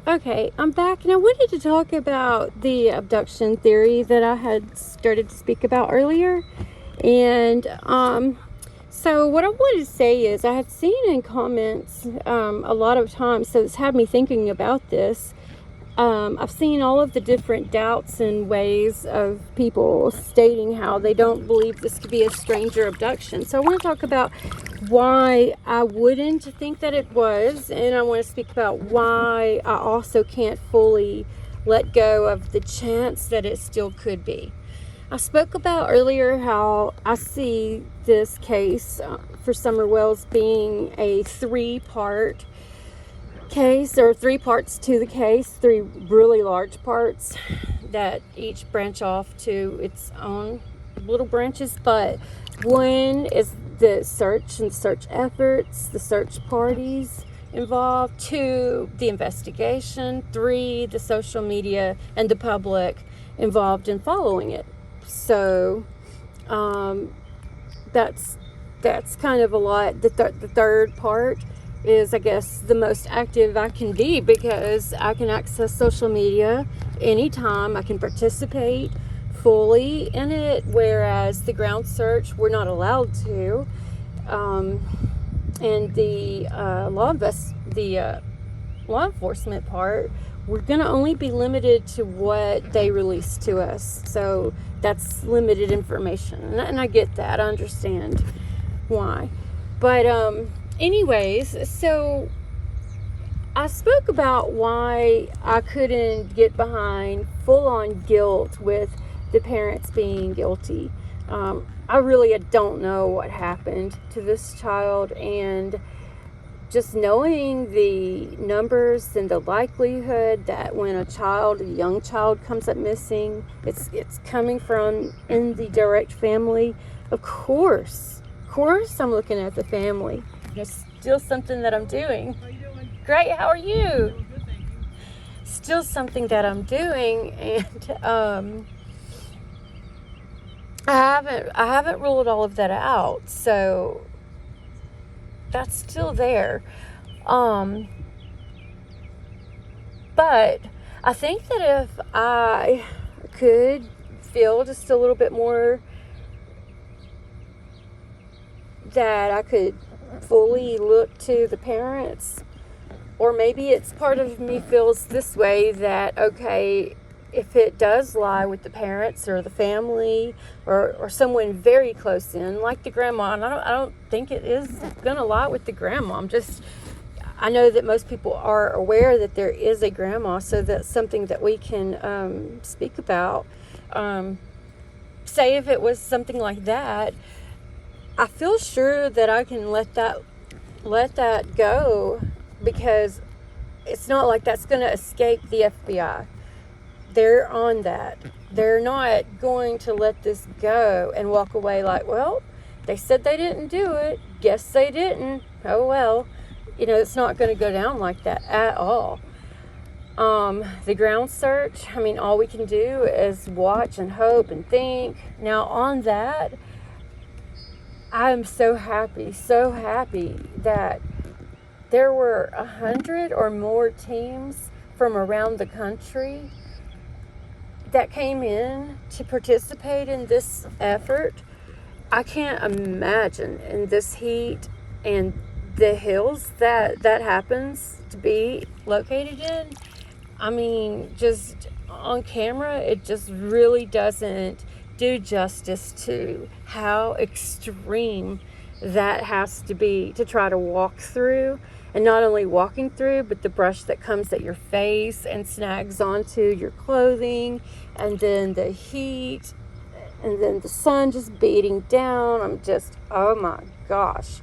Okay, I'm back, and I wanted to talk about the abduction theory that I had started to speak about earlier. And so what I wanted to say is I had seen in comments a lot of times, so it's had me thinking about this. I've seen all of the different doubts and ways of people stating how they don't believe this to be a stranger abduction. So I want to talk about why I wouldn't think that it was, and I want to speak about why I also can't fully let go of the chance that it still could be. I spoke about earlier how I see this case for Summer Wells being a three-part case. There are three parts to the case, three really large parts that each branch off to its own little branches, but one is the search and search efforts, the search parties involved, two, the investigation, three, the social media and the public involved in following it. So that's kind of a lot. The third part is, I guess, the most active I can be because I can access social media anytime. I can participate fully in it, whereas the ground search we're not allowed to. And the law enforcement part, we're going to only be limited to what they release to us. So that's limited information, and I get that. I understand why. But anyways, so I spoke about why I couldn't get behind full-on guilt with the parents being guilty. I really don't know what happened to this child, and just knowing the numbers and the likelihood that when a young child comes up missing, it's coming from in the direct family. Of course I'm looking at the family. It's still something that I'm doing. How you doing? Great, how are you? Doing good, thank you. Still something that I'm doing, and I haven't ruled all of that out. So that's still there. But I think that if I could feel just a little bit more that I could fully look to the parents, or maybe it's part of me feels this way, that okay, if it does lie with the parents or the family or someone very close in, like the grandma, and I don't think it is gonna lie with the grandma. I know that most people are aware that there is a grandma, so that's something that we can speak about. Say if it was something like that, I feel sure that I can let that go, because it's not like that's going to escape the FBI. They're on that. They're not going to let this go and walk away like, well, they said they didn't do it. Guess they didn't. Oh, well. It's not going to go down like that at all. The ground search, all we can do is watch and hope and think. Now, on that, I'm so happy that there were 100 or more teams from around the country that came in to participate in this effort. I can't imagine in this heat and the hills that happens to be located in. Just on camera, it just really doesn't do justice to how extreme that has to be to try to walk through. And not only walking through, but the brush that comes at your face and snags onto your clothing, and then the heat, and then the sun just beating down. Oh my gosh.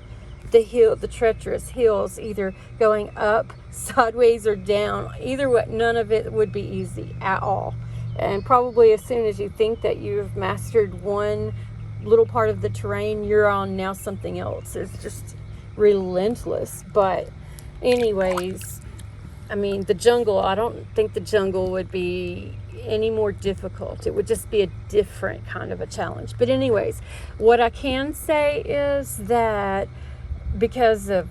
The treacherous hills, either going up, sideways, or down. Either way, none of it would be easy at all. And probably as soon as you think that you've mastered one little part of the terrain, you're on now something else. It's just relentless. But anyways, the jungle, I don't think the jungle would be any more difficult. It would just be a different kind of a challenge. But anyways, what I can say is that because of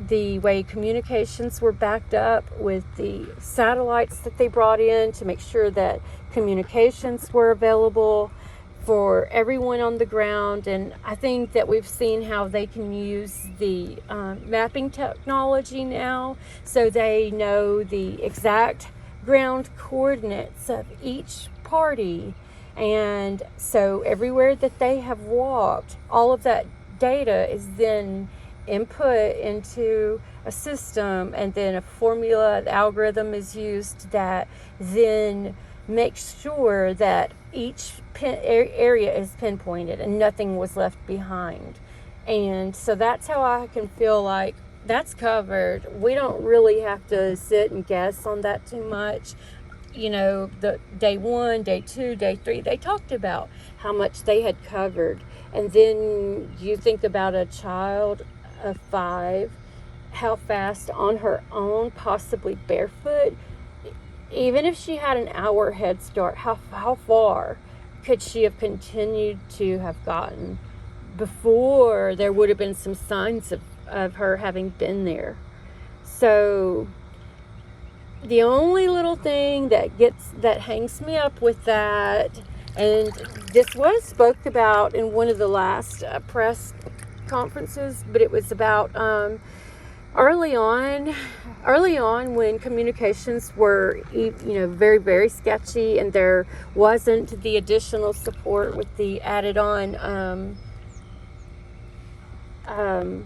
the way communications were backed up with the satellites that they brought in to make sure that communications were available for everyone on the ground. And I think that we've seen how they can use the mapping technology now, so they know the exact ground coordinates of each party. And so everywhere that they have walked, all of that data is then input into a system, and then a formula, the algorithm is used that then makes sure that each area is pinpointed and nothing was left behind. And so that's how I can feel like that's covered. We don't really have to sit and guess on that too much. You know, the day 1, day 2, day 3, they talked about how much they had covered. And then you think about a child of 5, how fast on her own, possibly barefoot, even if she had an hour head start, how far could she have continued to have gotten before there would have been some signs of her having been there? So the only little thing that hangs me up with that, and this was spoke about in one of the last press conferences, but it was about early on when communications were, very, very sketchy, and there wasn't the additional support with the added on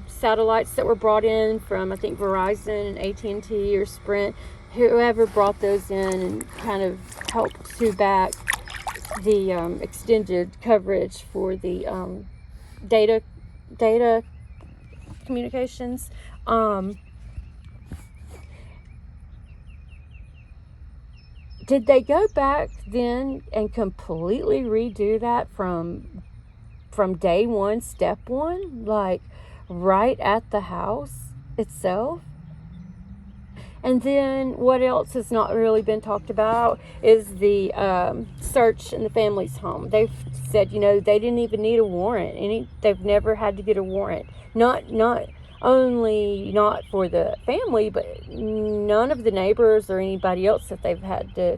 satellites that were brought in from, I think, Verizon and AT&T or Sprint, whoever brought those in and kind of helped to back the extended coverage for the data communications. Did they go back then and completely redo that from day 1, step 1, like right at the house itself? And then what else has not really been talked about is the search in the family's home. They've said, they didn't even need a warrant. They've never had to get a warrant. Not only not for the family, but none of the neighbors or anybody else that they've had to,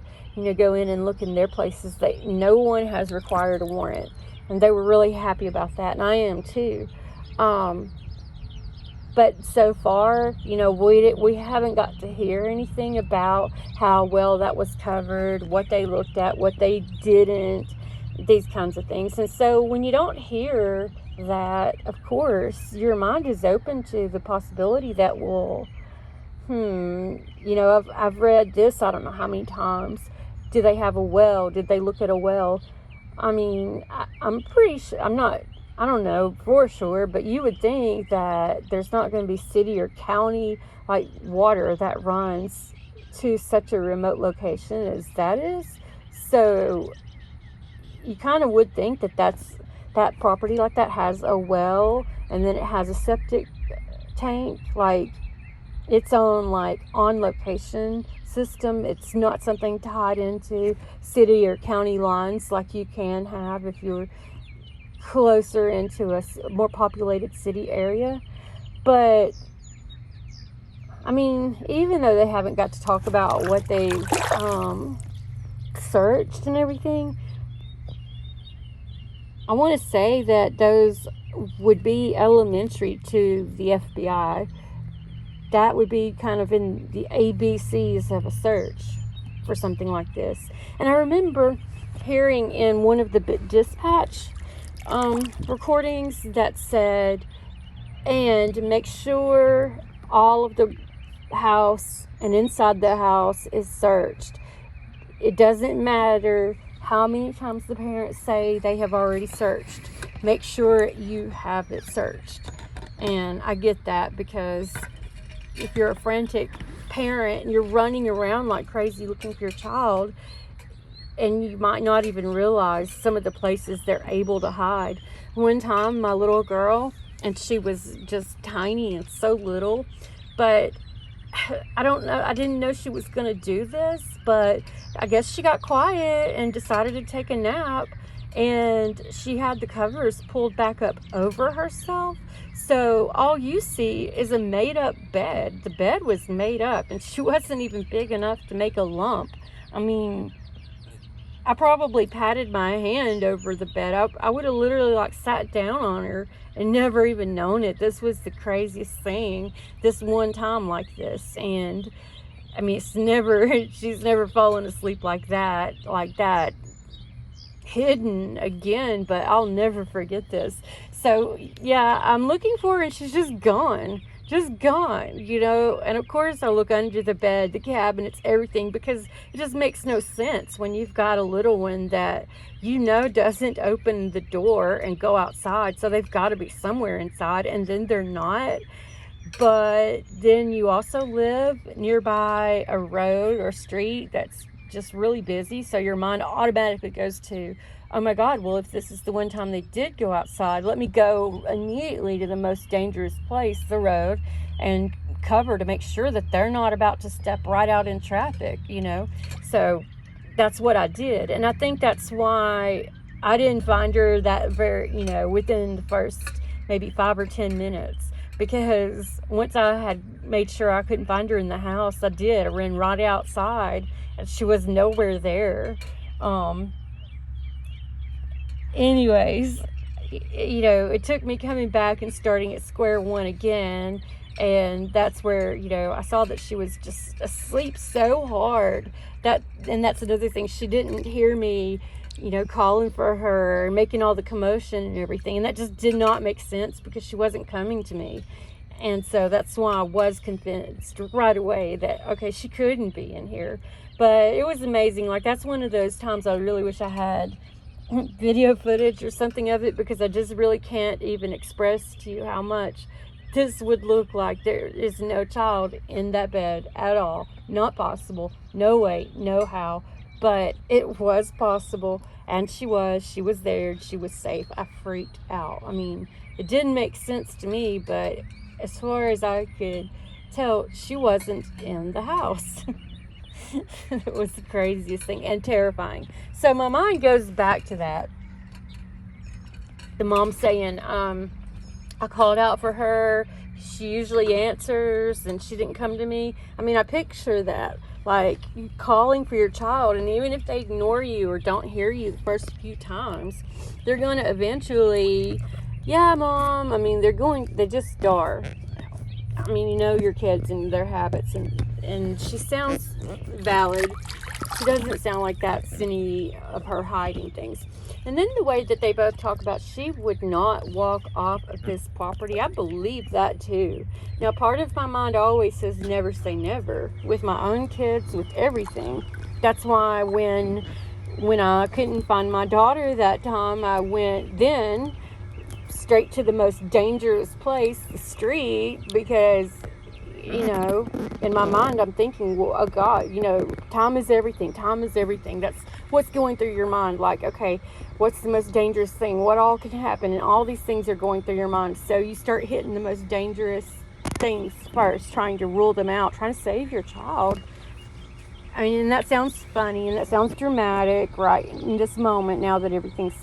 go in and look in their places. No one has required a warrant. And they were really happy about that, and I am too. But so far, we haven't got to hear anything about how well that was covered, what they looked at, what they didn't, these kinds of things. And so when you don't hear that, of course, your mind is open to the possibility that, I've read this, I don't know how many times. Do they have a well? Did they look at a well? I mean, I'm pretty sure, I don't know for sure, but you would think that there's not going to be city or county like water that runs to such a remote location as that is. So you kind of would think that property like that has a well, and then it has a septic tank, like its own like on location system. It's not something tied into city or county lines like you can have if you're closer into a more populated city area. But I mean, even though they haven't got to talk about what they searched and everything, I want to say that those would be elementary to the FBI. That would be kind of in the ABCs of a search for something like this. And I remember hearing in one of the dispatch recordings that said, and make sure all of the house and inside the house is searched. It doesn't matter how many times the parents say they have already searched. Make sure you have it searched. And I get that, because if you're a frantic parent and you're running around like crazy looking for your child, and you might not even realize some of the places they're able to hide. One time, my little girl, and she was just tiny and so little, but I don't know, I didn't know she was going to do this, but I guess she got quiet and decided to take a nap, and she had the covers pulled back up over herself. So all you see is a made up bed. The bed was made up, and she wasn't even big enough to make a lump. I mean, I probably patted my hand over the bed. I would have literally like sat down on her and never even known it. This was the craziest thing, this one time like this. And I mean, she's never fallen asleep like that hidden again, but I'll never forget this. So yeah, I'm looking for her and she's just gone, you know. And of course I look under the bed, the cabinets, everything, because it just makes no sense when you've got a little one that you know doesn't open the door and go outside. So they've got to be somewhere inside, and then they're not. But then you also live nearby a road or street that's just really busy, so your mind automatically goes to, oh my God, well, if this is the one time they did go outside, let me go immediately to the most dangerous place, the road, and cover to make sure that they're not about to step right out in traffic, you know. So that's what I did, and I think that's why I didn't find her that within the first maybe 5 or 10 minutes. Because once I had made sure I couldn't find her in the house, I ran right outside, and she was nowhere there. Anyways, you know, it took me coming back and starting at square one again, and that's where, you know, I saw that she was just asleep so hard and that's another thing. She didn't hear me, you know, calling for her, making all the commotion and everything. And that just did not make sense because she wasn't coming to me. And so that's why I was convinced right away that, okay, she couldn't be in here. But it was amazing. Like, that's one of those times I really wish I had video footage or something of it, because I just really can't even express to you how much this would look like. There is no child in that bed at all. Not possible. No way, no how. But it was possible, and she was there, she was safe. I freaked out. I mean, it didn't make sense to me, but as far as I could tell, she wasn't in the house. It was the craziest thing and terrifying. So my mind goes back to that. The mom saying, I called out for her, she usually answers, and she didn't come to me. I mean, I picture that. Like, you calling for your child, and even if they ignore you or don't hear you the first few times, they're going to eventually, yeah, Mom. I mean, they just are. I mean, you know your kids and their habits, and she sounds valid. She doesn't sound like that's any of her hiding things. And then the way that they both talk about she would not walk off of this property, I believe that too. Now, part of my mind always says never say never. With my own kids, with everything. That's why when I couldn't find my daughter that time, I went then straight to the most dangerous place, the street, because, you know, in my mind I'm thinking, well, oh God, you know, time is everything. That's what's going through your mind. Like, okay, what's the most dangerous thing? What all can happen? And all these things are going through your mind. So you start hitting the most dangerous things first, trying to rule them out, trying to save your child. I mean, and that sounds funny and that sounds dramatic right in this moment, now that everything's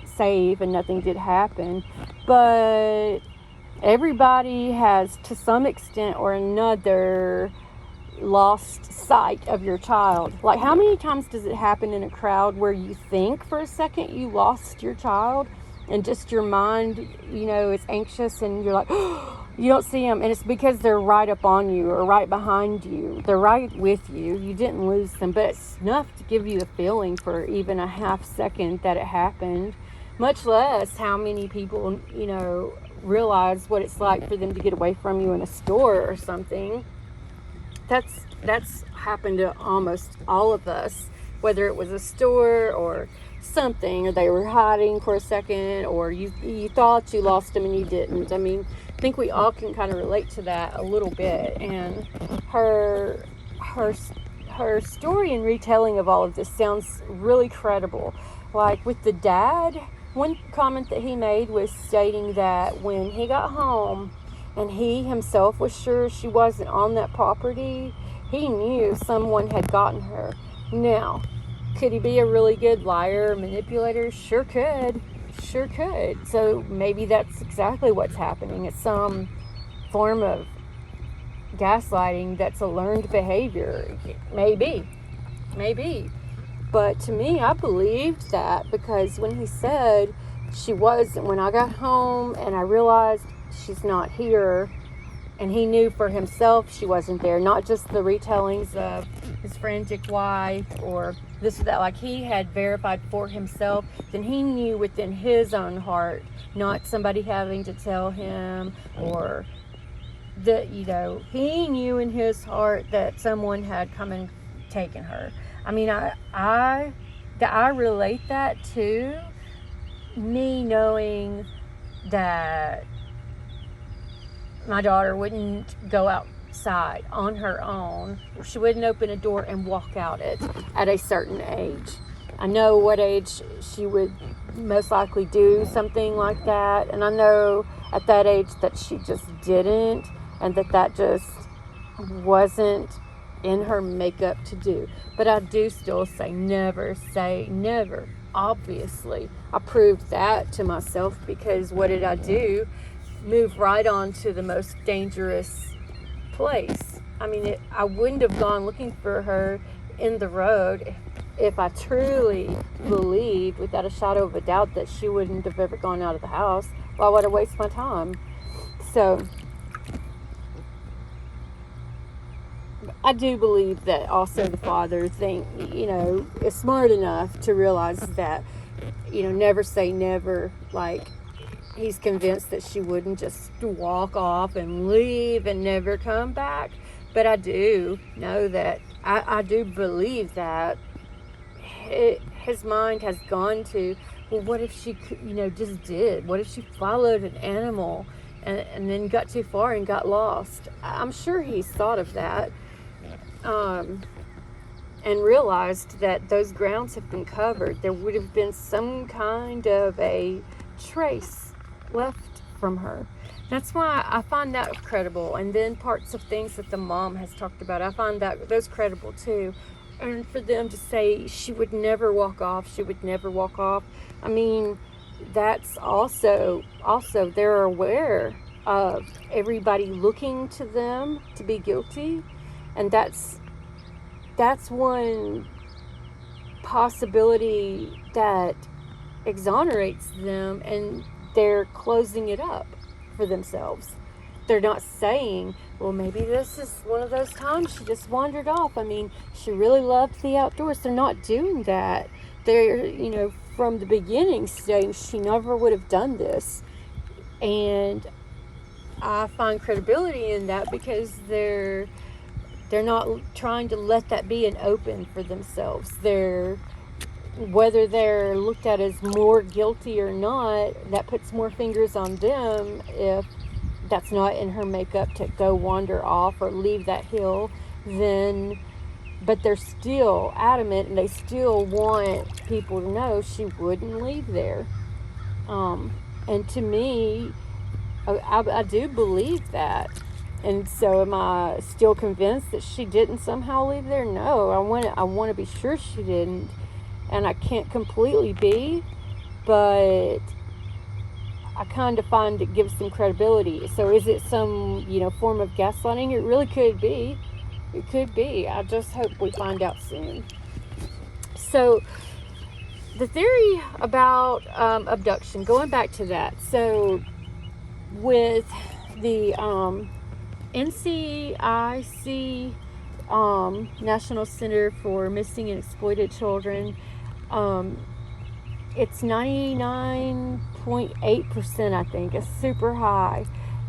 safe and nothing did happen. But everybody has, to some extent or another, lost sight of your child. Like, how many times does it happen in a crowd where you think for a second you lost your child, and just your mind, you know, is anxious, and you're like, you don't see them, and it's because they're right up on you or right behind you. They're right with you. You didn't lose them, but it's enough to give you a feeling for even a half second that it happened, much less how many people, you know, realize what it's like for them to get away from you in a store or something. That's happened to almost all of us, whether it was a store or something, or they were hiding for a second, or you thought you lost them and you didn't. I mean, I think we all can kind of relate to that a little bit. And her story and retelling of all of this sounds really credible. Like with the dad, one comment that he made was stating that when he got home and he himself was sure she wasn't on that property, he knew someone had gotten her. Now, Could he be a really good liar, manipulator? Sure could. Sure could. So maybe that's exactly what's happening. It's some form of gaslighting that's a learned behavior. Maybe. But to me, I believed that, because when he said when I got home and I realized she's not here, and he knew for himself she wasn't there, not just the retellings of his frantic wife or this or that, like he had verified for himself, then he knew within his own heart, not somebody having to tell him, or that, he knew in his heart that someone had come and taken her. I mean, I relate that to me knowing that my daughter wouldn't go outside on her own. She wouldn't open a door and walk out at a certain age. I know what age she would most likely do something like that, and I know at that age that she just didn't, and that just wasn't in her makeup to do. But I do still say never. Obviously, I proved that to myself, because what did I do? Move right on to the most dangerous place. I mean, I wouldn't have gone looking for her in the road if I truly believed, without a shadow of a doubt, that she wouldn't have ever gone out of the house. Why would I waste my time? So I do believe that also the father is smart enough to realize that, never say never. Like, he's convinced that she wouldn't just walk off and leave and never come back. But I do know that, I do believe that his mind has gone to, well, what if she, just did? What if she followed an animal and then got too far and got lost? I'm sure he's thought of that. And realized that those grounds have been covered. There would have been some kind of a trace left from her. That's why I find that credible. And then parts of things that the mom has talked about, I find that those credible too. And for them to say she would never walk off, I mean, that's also they're aware of everybody looking to them to be guilty. And that's one possibility that exonerates them, and they're closing it up for themselves. They're not saying, well, maybe this is one of those times she just wandered off. I mean, she really loved the outdoors. They're not doing that. They're, from the beginning saying she never would have done this. And I find credibility in that, because they're not trying to let that be an open for themselves. Whether they're looked at as more guilty or not, that puts more fingers on them if that's not in her makeup to go wander off or leave that hill. But they're still adamant, and they still want people to know she wouldn't leave there. And to me, I do believe that. And so am I still convinced that she didn't somehow leave there? No, I want to be sure she didn't. And I can't completely be, but I kind of find it gives some credibility. So is it some, form of gaslighting? It really could be. It could be. I just hope we find out soon. So the theory about abduction, going back to that. So with the NCIC, National Center for Missing and Exploited Children, it's 99.8%, I think. It's super high,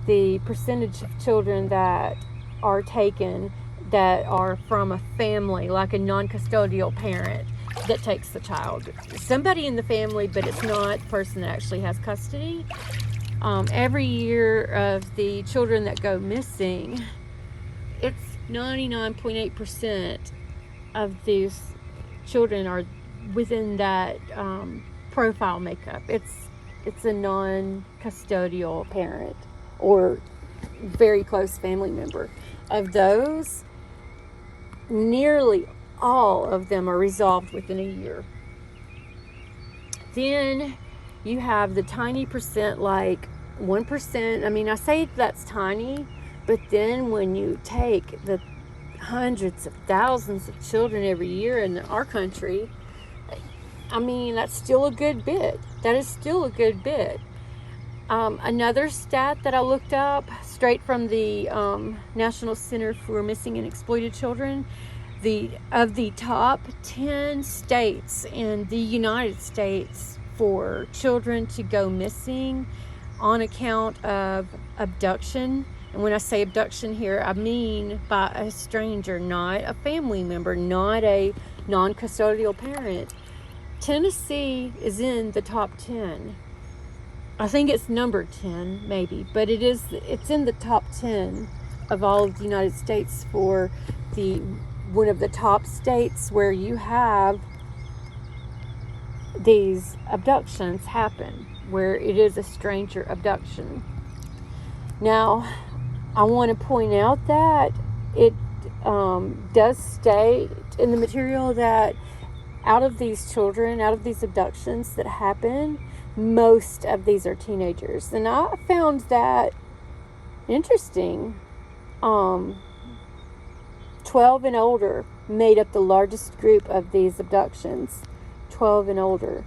the percentage of children that are taken that are from a family, like a non-custodial parent that takes the child. Somebody in the family, but it's not the person that actually has custody. Every year of the children that go missing, it's 99.8% of these children are within that profile makeup. It's a non-custodial parent or very close family member. Of those, nearly all of them are resolved within a year. Then you have the tiny percent, like 1%. I mean, I say that's tiny, but then when you take the hundreds of thousands of children every year in our country, I mean, that's still a good bit. That is still a good bit. Another stat that I looked up straight from the National Center for Missing and Exploited Children, of the top 10 states in the United States for children to go missing on account of abduction. And when I say abduction here, I mean by a stranger, not a family member, not a non-custodial parent. Tennessee is in the top 10. I think it's number 10 maybe, but it's in the top 10 of all of the United States for one of the top states where you have these abductions happen, where it is a stranger abduction. Now, I want to point out that it does state in the material that out of these children, out of these abductions that happen, most of these are teenagers. And I found that interesting. 12 and older made up the largest group of these abductions. 12 and older.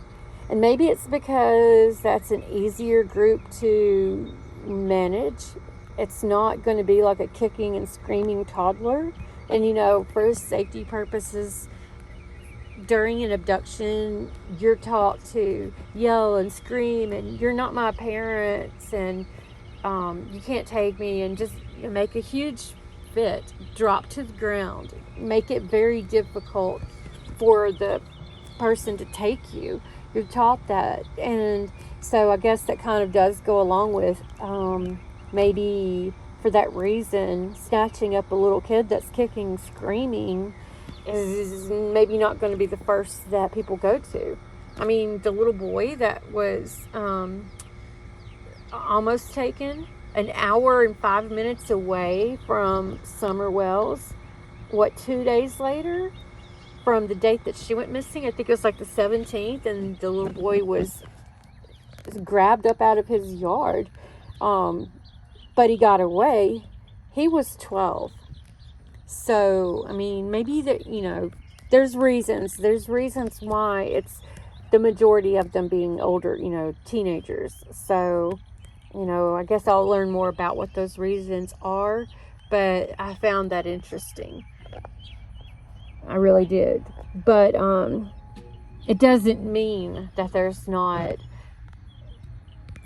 And maybe it's because that's an easier group to manage. It's not going to be like a kicking and screaming toddler. And for safety purposes, during an abduction, you're taught to yell and scream, and you're not my parents, and you can't take me, and just make a huge fit, drop to the ground, make it very difficult for the person to take you. You're taught that. And so I guess that kind of does go along with maybe for that reason, snatching up a little kid that's kicking, screaming is maybe not going to be the first that people go to. I mean, the little boy that was almost taken an hour and 5 minutes away from Summer Wells, 2 days later from the date that she went missing? I think it was like the 17th, and the little boy was grabbed up out of his yard, but he got away. He was 12. So, I mean, maybe there's reasons why it's the majority of them being older, teenagers. So, I guess I'll learn more about what those reasons are, but I found that interesting. I really did. But it doesn't mean that there's not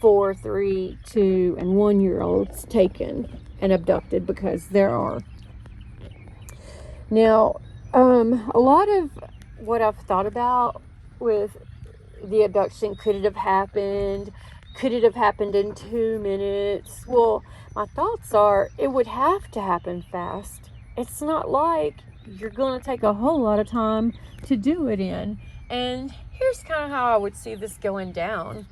4, 3, 2, and 1-year-olds taken and abducted, because there are. Now, a lot of what I've thought about with the abduction, could it have happened? Could it have happened in 2 minutes? Well, my thoughts are it would have to happen fast. It's not like you're going to take a whole lot of time to do it in. And here's kind of how I would see this going down.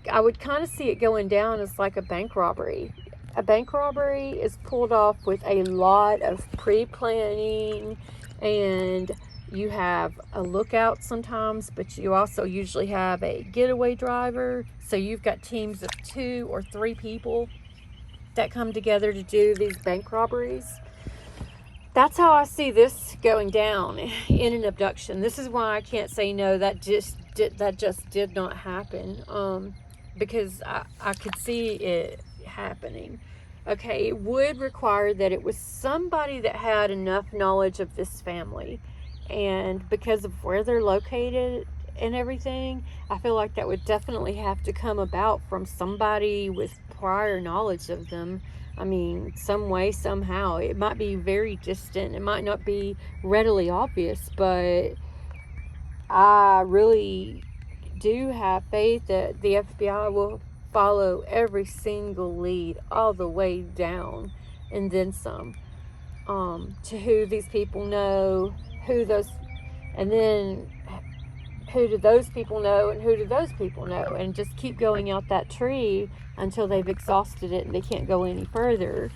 I would kind of see it going down as like a bank robbery. A bank robbery is pulled off with a lot of pre-planning, and you have a lookout sometimes, but you also usually have a getaway driver. So you've got teams of 2 or 3 people that come together to do these bank robberies. That's how I see this going down in an abduction. This is why I can't say no, that just did not happen, because I could see it happening. Okay, it would require that it was somebody that had enough knowledge of this family, and because of where they're located and everything, I feel like that would definitely have to come about from somebody with prior knowledge of them. I mean, some way, somehow. It might be very distant, it might not be readily obvious, but I really do have faith that the FBI will follow every single lead all the way down and then some, to who these people know, who do those people know, and who do those people know, and just keep going out that tree until they've exhausted it and they can't go any further.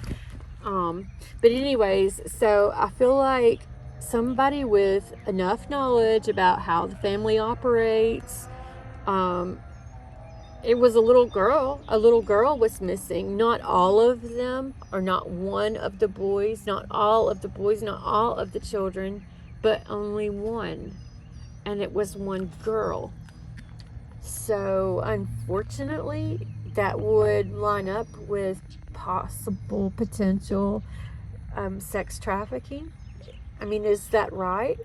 But anyways, so I feel like somebody with enough knowledge about how the family operates. It was a little girl. A little girl was missing. Not all of them, or not one of the boys, not all of the boys, not all of the children, but only one. And it was one girl. So, unfortunately, that would line up with possible potential sex trafficking. I mean, is that right?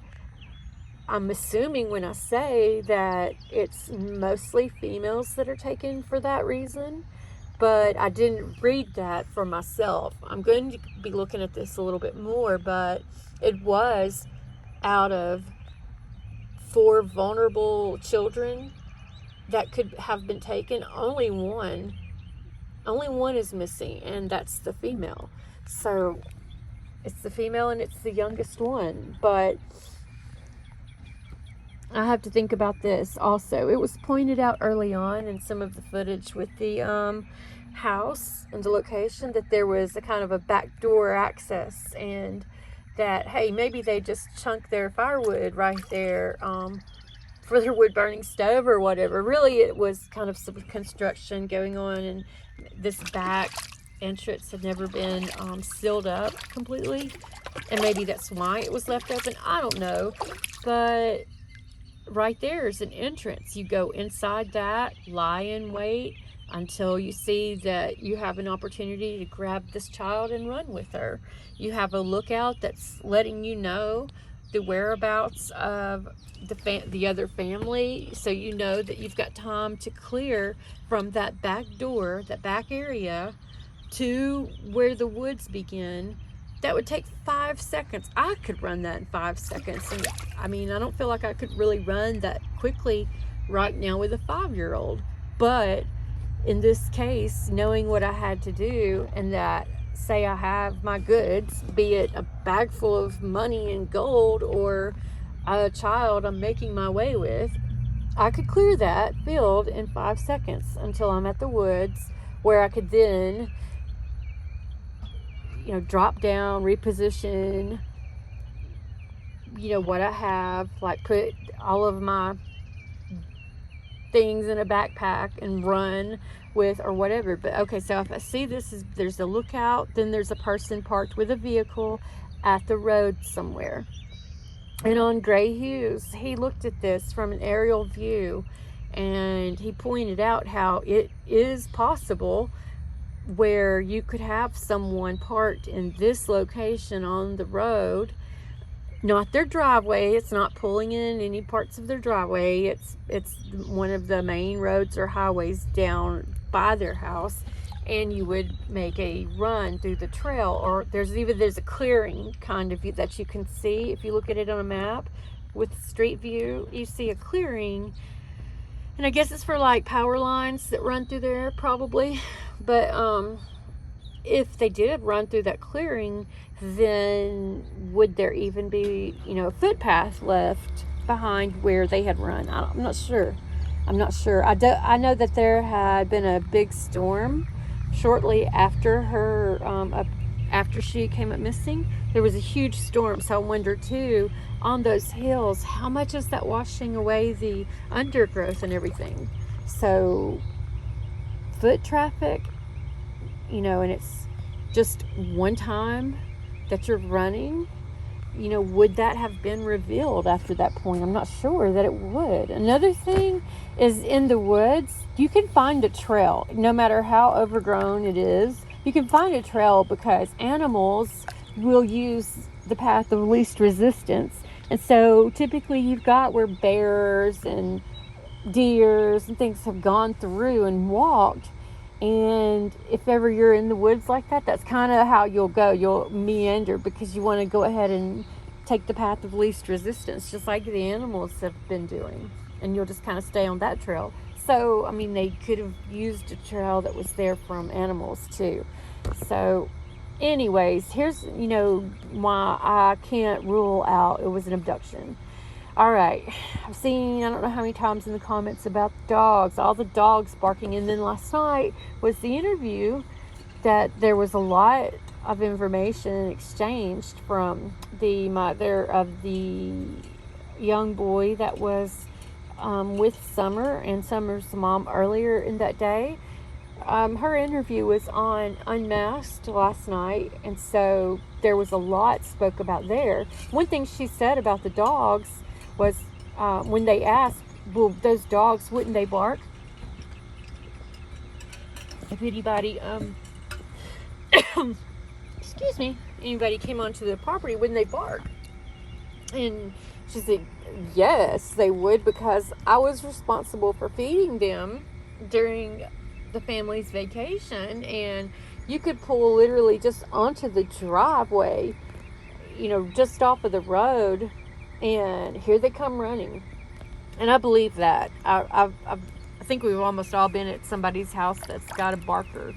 I'm assuming when I say that it's mostly females that are taken for that reason, but I didn't read that for myself. I'm going to be looking at this a little bit more, but it was out of 4 vulnerable children that could have been taken, only one is missing, and that's the female. So it's the female and it's the youngest one. But I have to think about this also. It was pointed out early on in some of the footage with the house and the location that there was a kind of a backdoor access, and that, hey, maybe they just chunked their firewood right there for their wood burning stove or whatever. Really, it was kind of some construction going on, and this back entrance had never been sealed up completely, and maybe that's why it was left open. I don't know, but right there is an entrance. You go inside that, lie in wait until you see that you have an opportunity to grab this child and run with her. You have a lookout that's letting you know the whereabouts of the other family, so you know that you've got time to clear from that back door, that back area, to where the woods begin. That would take 5 seconds. I could run that in 5 seconds. And I mean, I don't feel like I could really run that quickly right now with a 5-year-old. But in this case, knowing what I had to do, and that, say I have my goods, be it a bag full of money and gold or a child I'm making my way with, I could clear that field in 5 seconds until I'm at the woods, where I could then, drop down, reposition, what I have, like put all of my things in a backpack and run with, or whatever. But okay, so if I see there's a lookout, then there's a person parked with a vehicle at the road somewhere. And on Gray Hughes, he looked at this from an aerial view, and he pointed out how it is possible where you could have someone parked in this location on the road, not their driveway. It's not pulling in any parts of their driveway. It's one of the main roads or highways down by their house, and you would make a run through the trail, or there's a clearing kind of that you can see. If you look at it on a map with street view, you see a clearing, and I guess it's for like power lines that run through there probably. But if they did run through that clearing, then would there even be, a footpath left behind where they had run? I'm not sure. I know that there had been a big storm shortly after her, after she came up missing. There was a huge storm, so I wonder too, on those hills, how much is that washing away the undergrowth and everything? So foot traffic, and it's just one time that you're running, would that have been revealed after that point? I'm not sure that it would. Another thing is, in the woods, you can find a trail, no matter how overgrown it is. You can find a trail because animals will use the path of least resistance. And so typically you've got where bears and deers and things have gone through and walked. And if ever you're in the woods like that, that's kind of how you'll go. You'll meander because you want to go ahead and take the path of least resistance, just like the animals have been doing. And you'll just kind of stay on that trail. So, I mean, they could have used a trail that was there from animals too. So, anyways, here's, why I can't rule out it was an abduction. All right, I've seen, I don't know how many times in the comments about dogs, all the dogs barking. And then last night was the interview that there was a lot of information exchanged from the mother of the young boy that was with Summer and Summer's mom earlier in that day. Her interview was on Unmasked last night, and so there was a lot spoke about there. One thing she said about the dogs was when they asked, well, those dogs, wouldn't they bark? If anybody, excuse me, anybody came onto the property, wouldn't they bark? And she said, yes, they would, because I was responsible for feeding them during the family's vacation, and you could pull literally just onto the driveway, just off of the road, and here they come running. And I believe that. I think we've almost all been at somebody's house that's got a barker,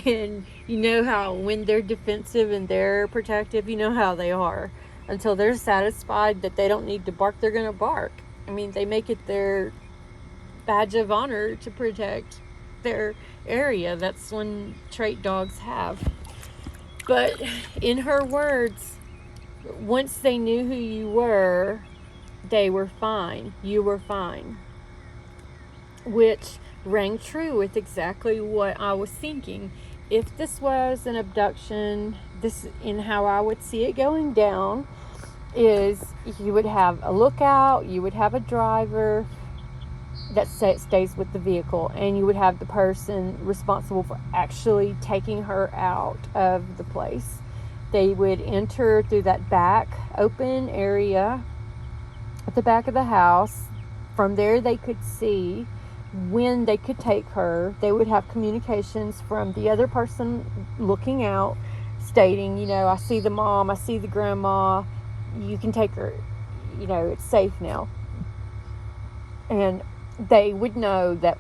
and you know how when they're defensive and they're protective, you know how they are. Until they're satisfied that they don't need to bark, they're going to bark. I mean, they make it their badge of honor to protect their area. That's one trait dogs have. But in her words, once they knew who you were, they were fine. You were fine. Which rang true with exactly what I was thinking. If this was an abduction, this in how I would see it going down is you would have a lookout, you would have a driver that stays with the vehicle, and you would have the person responsible for actually taking her out of the place. They would enter through that back open area at the back of the house. From there they could see when they could take her. They would have communications from the other person looking out, stating, I see the mom, I see the grandma, you can take her, it's safe now. And they would know that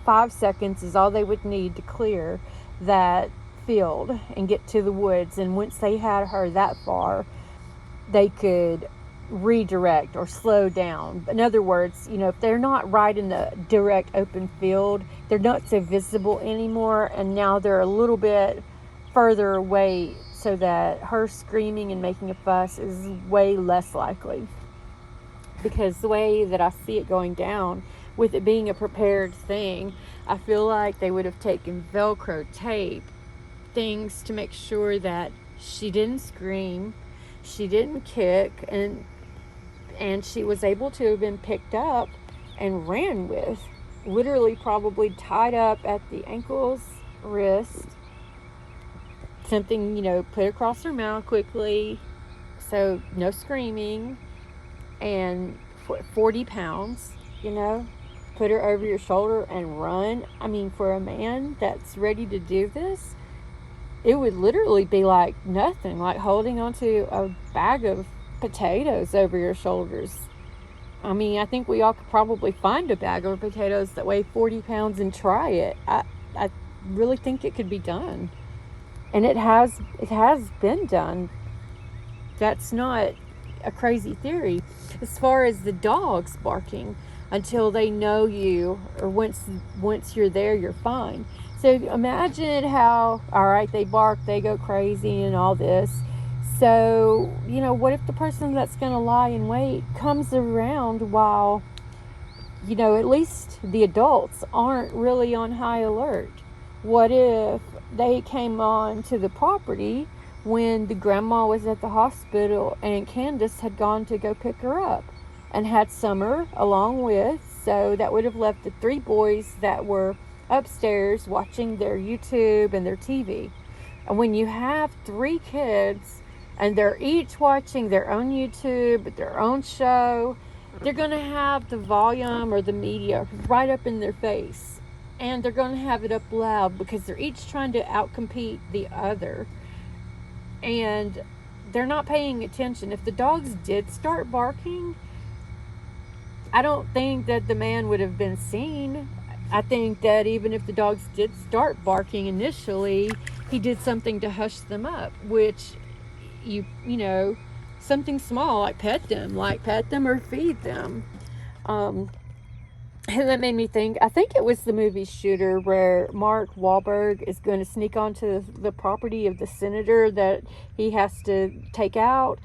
5 seconds is all they would need to clear that field and get to the woods. And once they had her that far, they could redirect or slow down. In other words, if they're not right in the direct open field, they're not so visible anymore, and now they're a little bit further away, so that her screaming and making a fuss is way less likely. Because the way that I see it going down, with it being a prepared thing, I feel like they would have taken Velcro tape, things to make sure that she didn't scream, she didn't kick, and she was able to have been picked up and ran with, literally probably tied up at the ankles, wrist, something, put across her mouth quickly, so no screaming, and 40 pounds, put her over your shoulder and run. I mean, for a man that's ready to do this, it would literally be like nothing, like holding onto a bag of potatoes over your shoulders. I mean, I think we all could probably find a bag of potatoes that weigh 40 pounds and try it. I really think it could be done. And it has been done. That's not a crazy theory. As far as the dogs barking, until they know you, or once you're there, you're fine. So imagine how, all right, they bark, they go crazy and all this. So, what if the person that's going to lie in wait comes around while, at least the adults aren't really on high alert? What if they came on to the property when the grandma was at the hospital and Candace had gone to go pick her up and had Summer along with? So that would have left the 3 boys that were upstairs watching their YouTube and their TV. And when you have 3 kids and they're each watching their own YouTube, their own show, they're going to have the volume or the media right up in their face. And they're going to have it up loud because they're each trying to outcompete the other. And they're not paying attention. If the dogs did start barking, I don't think that the man would have been seen. I think that even if the dogs did start barking initially, he did something to hush them up, which something small, like pet them or feed them. And that made me think, I think it was the movie Shooter, where Mark Wahlberg is going to sneak onto the property of the senator that he has to take out.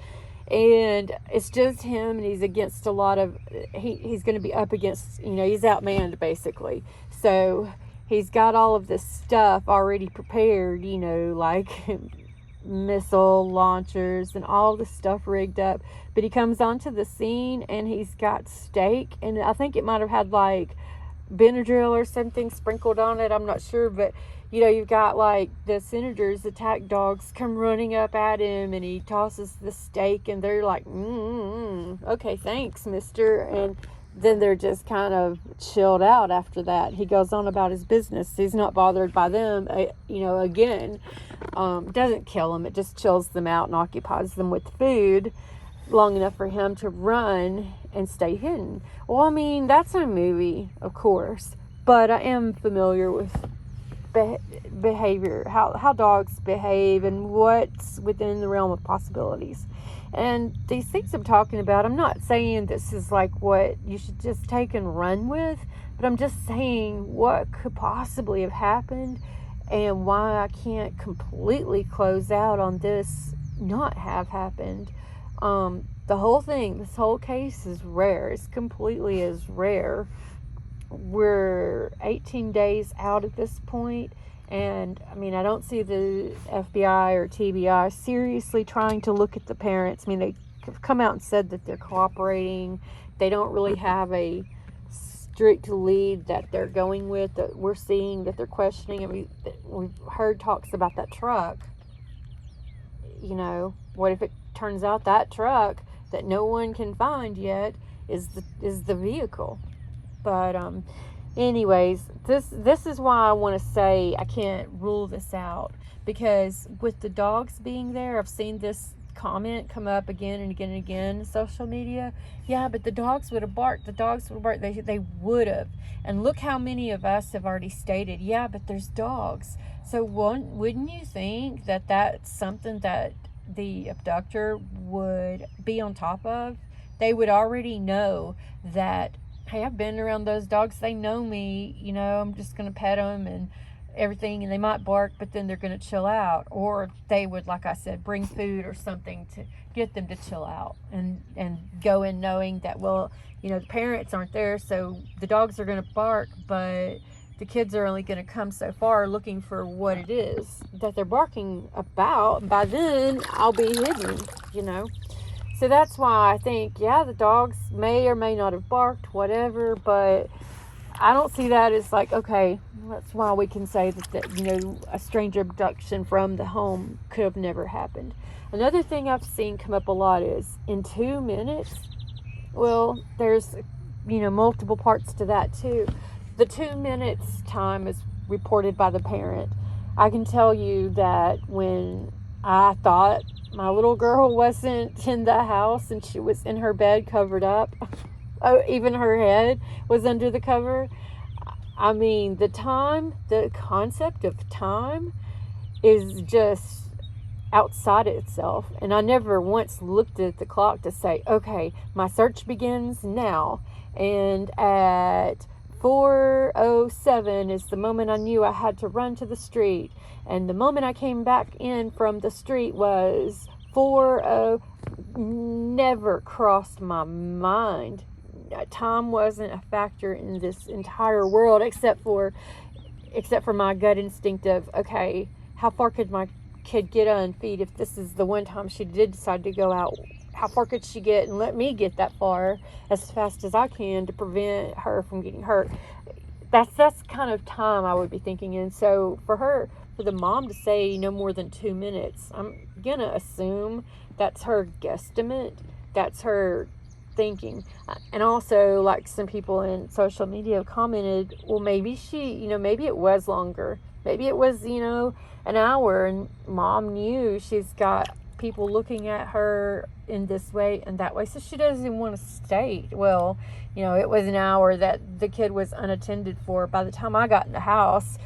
And it's just him, and he's against a lot of, he's going to be up against, he's outmanned basically. So he's got all of this stuff already prepared, like missile launchers and all the stuff rigged up. But he comes onto the scene and he's got steak, and I think it might have had like Benadryl or something sprinkled on it, I'm not sure. But you've got like the senator's attack dogs come running up at him, and he tosses the steak, and they're like, okay, thanks, mister. And then they're just kind of chilled out after that. He goes on about his business. He's not bothered by them, again. Doesn't kill them. It just chills them out and occupies them with food long enough for him to run and stay hidden. Well, I mean, that's a movie, of course, but I am familiar with behavior, how dogs behave, and what's within the realm of possibilities. And these things I'm talking about, I'm not saying this is like what you should just take and run with, but I'm just saying what could possibly have happened and why I can't completely close out on this not have happened. The whole thing, this whole case is rare. It's completely as rare. We're 18 days out at this point, and I mean, I don't see the FBI or TBI seriously trying to look at the parents. I mean, they've come out and said that they're cooperating. They don't really have a strict lead that they're going with, that we're seeing, that they're questioning. I mean, we've heard talks about that truck. What if it turns out that truck that no one can find yet is the vehicle? But anyways, this is why I want to say I can't rule this out, because with the dogs being there, I've seen this comment come up again and again and again in social media. Yeah, but the dogs would have barked. The dogs would have barked. They would have. And look how many of us have already stated, yeah, but there's dogs. So wouldn't you think that that's something that the abductor would be on top of? They would already know that, hey, I've been around those dogs. They know me. I'm just going to pet them and everything, and they might bark, but then they're going to chill out. Or they would, like I said, bring food or something to get them to chill out and go in knowing that, well, the parents aren't there, so the dogs are going to bark, but the kids are only going to come so far looking for what it is that they're barking about. By then, I'll be hidden, So that's why I think, yeah, the dogs may or may not have barked, whatever, but I don't see that as like, okay, that's why we can say that a stranger abduction from the home could have never happened. Another thing I've seen come up a lot is in 2 minutes. Well, there's, multiple parts to that too. The 2 minutes time is reported by the parent. I can tell you that when I thought my little girl wasn't in the house and she was in her bed covered up, oh, even her head was under the cover. I mean, the concept of time is just outside itself. And I never once looked at the clock to say, okay, my search begins now. And at 4:07 is the moment I knew I had to run to the street. And the moment I came back in from the street was 4:00. Never crossed my mind. Time wasn't a factor in this entire world, except for my gut instinct of, okay, how far could my kid get on feet if this is the one time she did decide to go out? How far could she get and let me get that far as fast as I can to prevent her from getting hurt? That's kind of time I would be thinking in. So for the mom to say no more than 2 minutes, I'm gonna assume that's her guesstimate. That's her thinking. And also, like, some people in social media have commented, well, maybe maybe it was longer. Maybe it was, an hour, and mom knew she's got people looking at her in this way and that way, so she doesn't even want to state, well, it was an hour that the kid was unattended for. By the time I got in the house,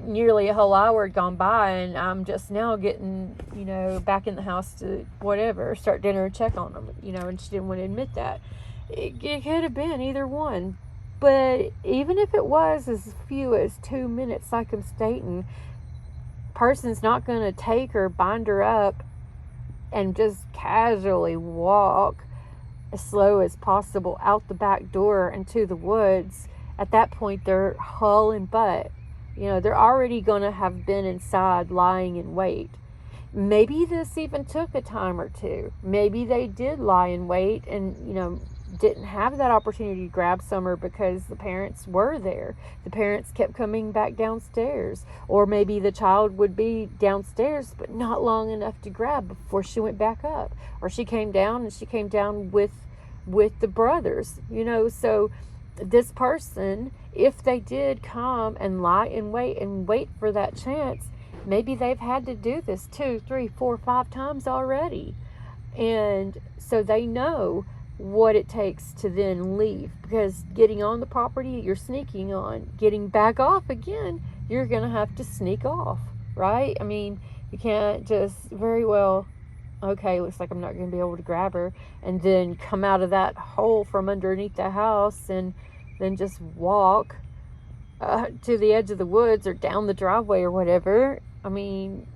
nearly a whole hour had gone by, and I'm just now getting, back in the house to whatever, start dinner and check on them, and she didn't want to admit that. It could have been either one. But even if it was as few as 2 minutes, like I'm stating, person's not going to take her, bind her up, and just casually walk as slow as possible out the back door into the woods. At that point, they're hull and butt. They're already going to have been inside lying in wait. Maybe this even took a time or two. Maybe they did lie in wait and, didn't have that opportunity to grab Summer because the parents were there. The parents kept coming back downstairs. Or maybe the child would be downstairs but not long enough to grab before she went back up. Or she came down and she came down with the brothers. So this person, if they did come and lie in wait and wait for that chance, maybe they've had to do this 2, 3, 4, 5 times already. And so they know what it takes to then leave, because getting on the property, you're sneaking on. Getting back off again, you're going to have to sneak off, right? I mean, you can't just very well, okay, looks like I'm not going to be able to grab her, and then come out of that hole from underneath the house and then just walk to the edge of the woods or down the driveway or whatever. I mean,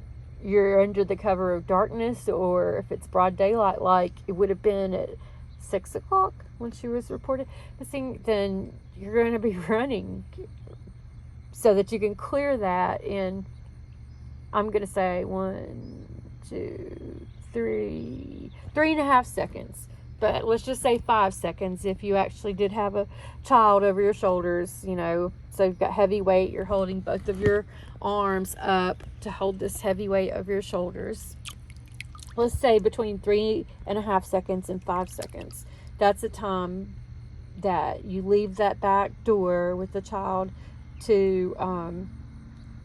you're under the cover of darkness, or if it's broad daylight, like it would have been at 6 o'clock when she was reported missing, then you're going to be running so that you can clear that in, I'm going to say 1, 2, 3, 3.5 seconds. But let's just say 5 seconds if you actually did have a child over your shoulders, so you've got heavy weight, you're holding both of your arms up to hold this heavy weight over your shoulders. Let's say between 3.5 seconds and 5 seconds. That's the time that you leave that back door with the child to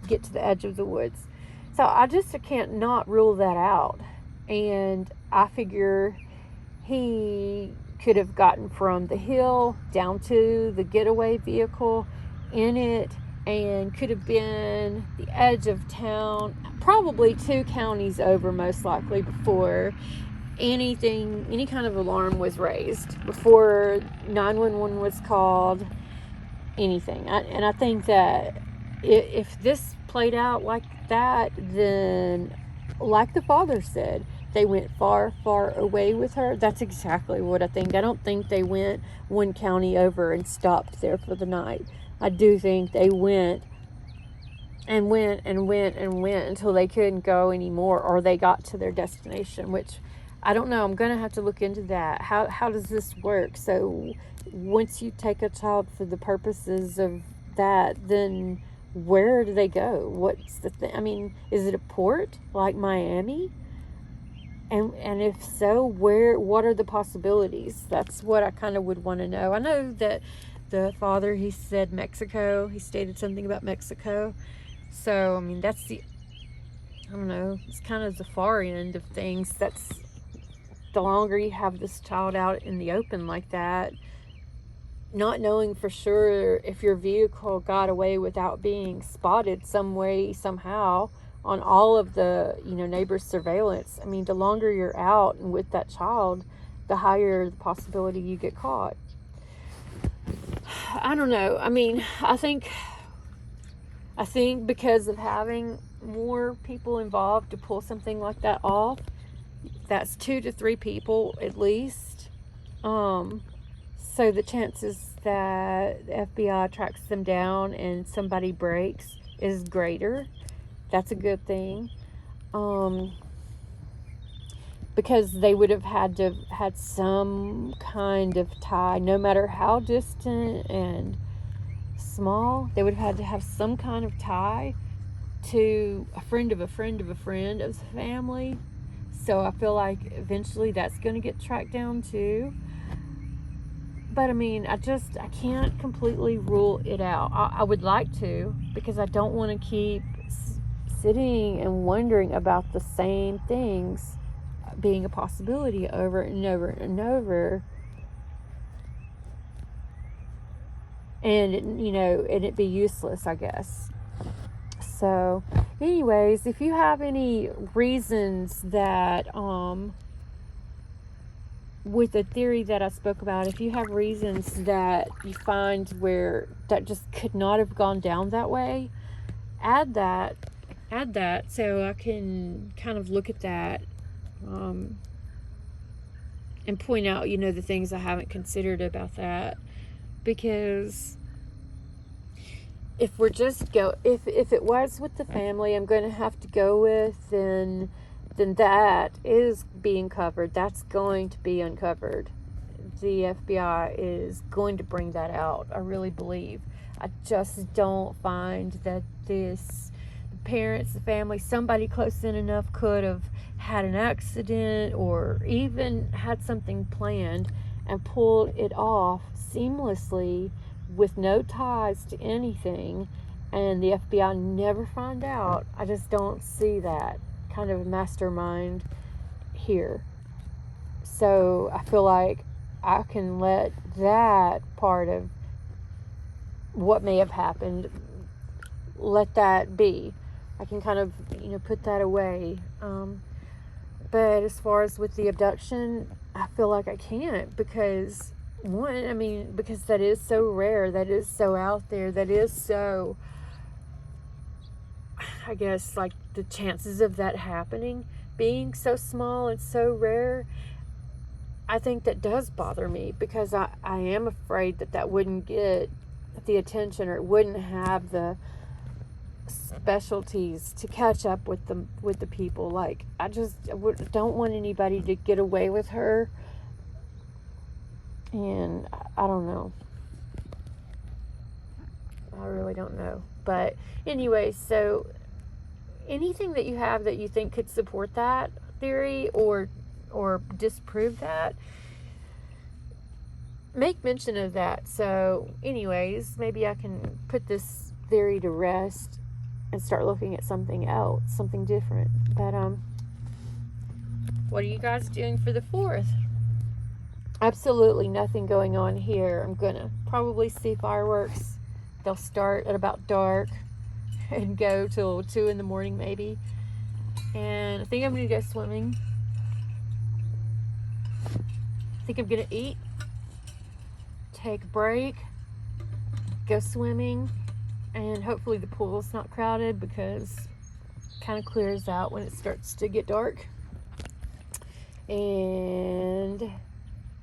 get to the edge of the woods. So I can't not rule that out. And I figure he could have gotten from the hill down to the getaway vehicle in it, and could have been the edge of town, probably 2 counties over most likely, before any kind of alarm was raised, before 911 was called, anything. And I think that if this played out like that, then like the father said, they went far, far away with her. That's exactly what I think. I don't think they went 1 county over and stopped there for the night. I do think they went and went and went and went until they couldn't go anymore, or they got to their destination, which I don't know. I'm going to have to look into that. How does this work? So once you take a child for the purposes of that, then where do they go? What's the thing? I mean, is it a port like Miami? And if so, what are the possibilities? That's what I kind of would want to know. I know that the father, he said Mexico. He stated something about Mexico. So, I mean, that's I don't know, it's kind of the far end of things. That's the longer you have this child out in the open like that, not knowing for sure if your vehicle got away without being spotted some way, somehow, on all of the, neighbors' surveillance. I mean, the longer you're out and with that child, the higher the possibility you get caught. I don't know. I mean, I think because of having more people involved to pull something like that off, that's 2 to 3 people at least. So the chances that the FBI tracks them down and somebody breaks is greater. That's a good thing. Because they would have had to have had some kind of tie, no matter how distant and small, they would have had to have some kind of tie to a friend of a friend of a friend of the family. So I feel like eventually that's going to get tracked down too. But I mean, I can't completely rule it out. I would like to, because I don't want to keep sitting and wondering about the same things being a possibility over and over and over. And, and it be useless, I guess. So, anyways, if you have any reasons that with the theory that I spoke about, if you have reasons that you find where that just could not have gone down that way, add that so I can kind of look at that, and point out, the things I haven't considered about that. Because if if it was with the family I'm going to have to go with, then that is being covered. That's going to be uncovered. The FBI is going to bring that out, I really believe. I just don't find that the parents, the family, somebody close in enough could have had an accident or even had something planned and pulled it off seamlessly with no ties to anything, and the FBI never find out. I just don't see that kind of mastermind here. So I feel like I can let that part of what may have happened, let that be. I can kind of, put that away. But as far as with the abduction, I feel like I can't because, because that is so rare, that is so out there, that is so, I guess, like the chances of that happening being so small and so rare, I think that does bother me because I am afraid that wouldn't get the attention, or it wouldn't have the specialties to catch up with the people. Like, I just don't want anybody to get away with her, and I don't know. I really don't know. But anyway, so anything that you have that you think could support that theory or disprove that, make mention of that. So anyways, maybe I can put this theory to rest and start looking at something else, something different. But what are you guys doing for the 4th? Absolutely nothing going on here. I'm gonna probably see fireworks. They'll start at about dark and go till 2 in the morning maybe. And I think I'm gonna go swimming. I think I'm gonna eat, take a break, go swimming, and hopefully the pool's not crowded because it kind of clears out when it starts to get dark. And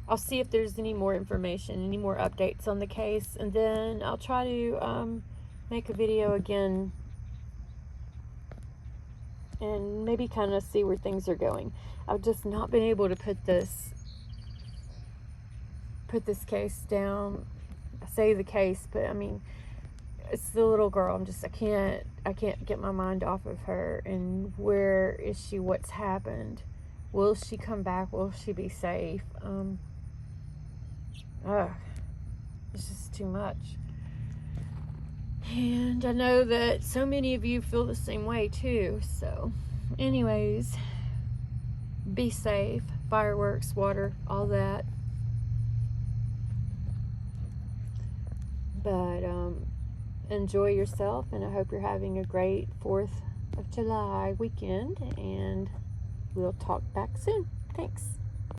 I'll see if there's any more information, any more updates on the case, and then I'll try to make a video again and maybe kind of see where things are going. I've just not been able to put this case down. I say the case, but I mean, it's the little girl. I can't get my mind off of her. And where is she? What's happened? Will she come back? Will she be safe? It's just too much. And I know that so many of you feel the same way too. So anyways, be safe. Fireworks, water, all that. But enjoy yourself, and I hope you're having a great 4th of July weekend, and we'll talk back soon. Thanks.